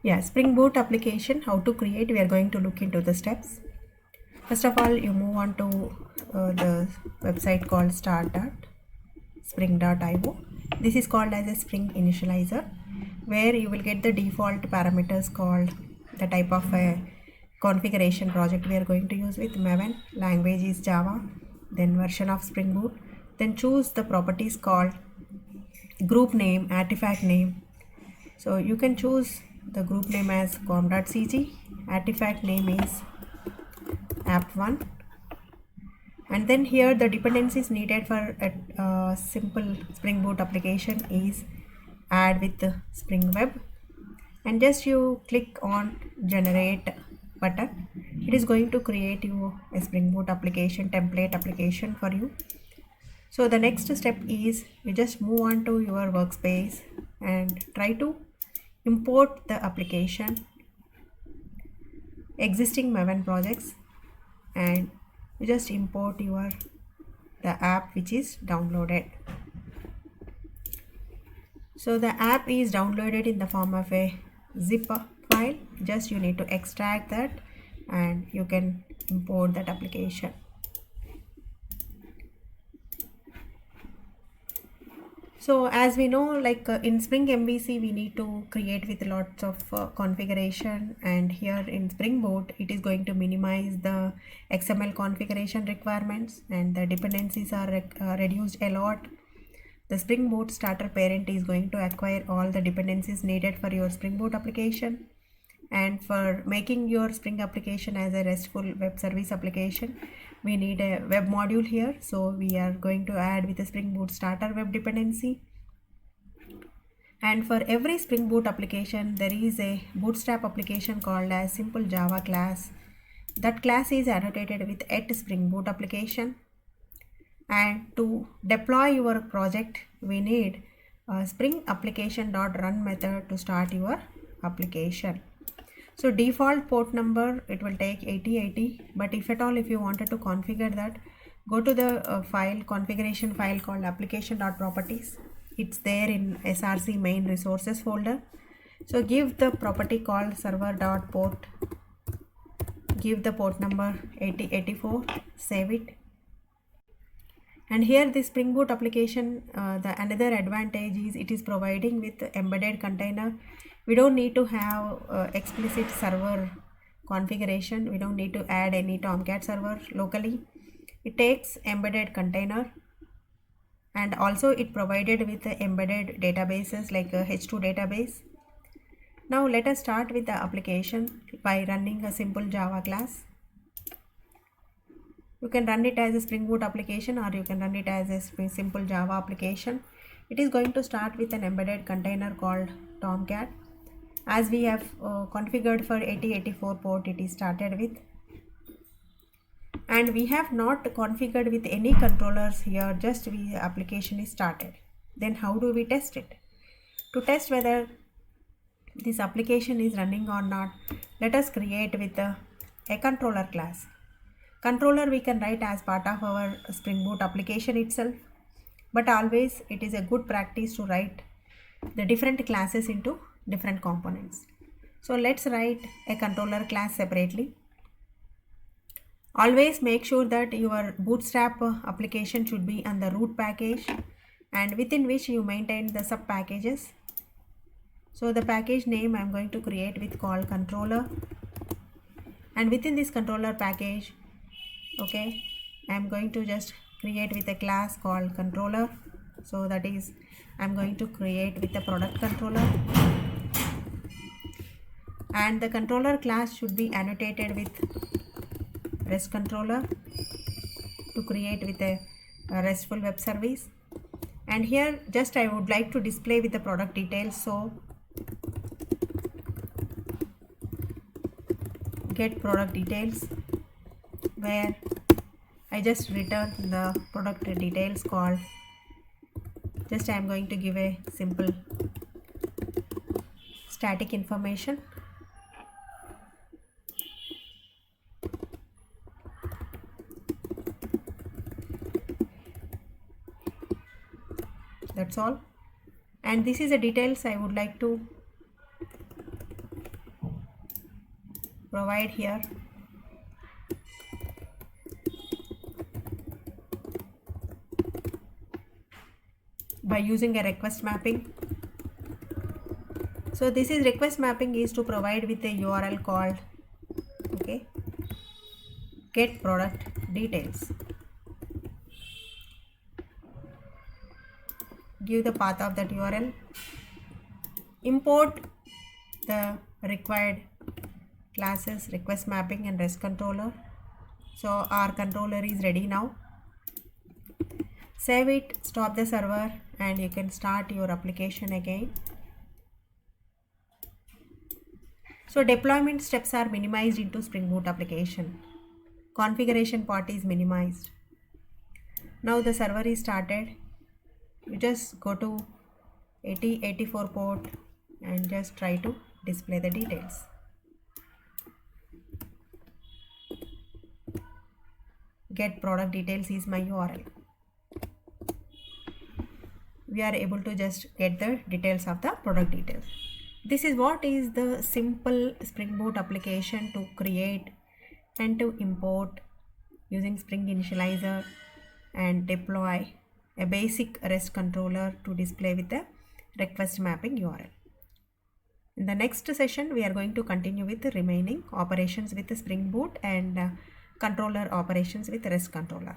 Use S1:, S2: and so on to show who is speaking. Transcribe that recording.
S1: Yeah, Spring Boot application, how to create, we are going to look into the steps. First of all, you move on to the website called start.spring.io. This is called as a Spring initializer, where you will get the default parameters called the type of a configuration project we are going to use with Maven. Language is Java, then version of Spring Boot. Then choose the properties called group name, artifact name. So you can choose the group name as com.cg, artifact name is app1, and then here the dependencies needed for a simple Spring Boot application is add with the Spring Web, and just you click on generate button. It is going to create you a Spring Boot application, template application for you. So the next step is you just move on to your workspace and try to import the application, existing Maven projects, and you just import the app which is downloaded. So the app is downloaded in the form of a zip file. Just you need to extract that and you can import that application. So as we know, like in Spring MVC, we need to create with lots of configuration, and here in Spring Boot, it is going to minimize the XML configuration requirements and the dependencies are reduced a lot. The Spring Boot starter parent is going to acquire all the dependencies needed for your Spring Boot application. And for making your Spring application as a RESTful web service application, we need a web module here. So we are going to add with the Spring Boot starter web dependency. And for every Spring Boot application, there is a bootstrap application called as simple Java class. That class is annotated with @Spring Boot application. And to deploy your project, we need a Spring application.run method to start your application. So default port number, it will take 8080, but if at all if you wanted to configure that, go to the configuration file called application.properties. It's there in src main resources folder. So give the property called server.port, give the port number 8084, save it. And here the Spring Boot application, the another advantage is it is providing with embedded container. We don't need to have explicit server configuration. We don't need to add any Tomcat server locally. It takes embedded container, and also it provided with the embedded databases like a H2 database. Now let us start with the application by running a simple Java class. You can run it as a Spring Boot application or you can run it as a simple Java application. It is going to start with an embedded container called Tomcat. As we have configured for 8084 port, it is started with. And we have not configured with any controllers here, just the application is started. Then how do we test it? To test whether this application is running or not, let us create with a controller class. Controller we can write as part of our Spring Boot application itself, but always it is a good practice to write the different classes into different components. So let's write a controller class separately. Always make sure that your bootstrap application should be on the root package and within which you maintain the sub packages. So the package name I'm going to create with called controller, and within this controller package, okay, I'm going to just create with a class called controller. So that is, I'm going to create with a product controller, and the controller class should be annotated with REST controller to create with a RESTful web service. And here just I would like to display with the product details. So get product details, where I just return the product details called, just I am going to give a simple static information. That's all. And this is the details I would like to provide here by using a request mapping. So this is request mapping is to provide with a URL called get product details. Give the path of that URL. Import the required classes, request mapping and REST controller. So our controller is ready now. Save it, stop the server, and you can start your application again. So deployment steps are minimized into Spring Boot application. Configuration part is minimized. Now the server is started. You just go to 8084 port and just try to display the details. Get product details is my URL. We are able to just get the details of the product details. This is what is the simple Spring Boot application to create and to import using Spring Initializer and deploy a basic REST controller to display with the request mapping URL. In the next session, we are going to continue with the remaining operations with the Spring Boot and controller operations with REST controller.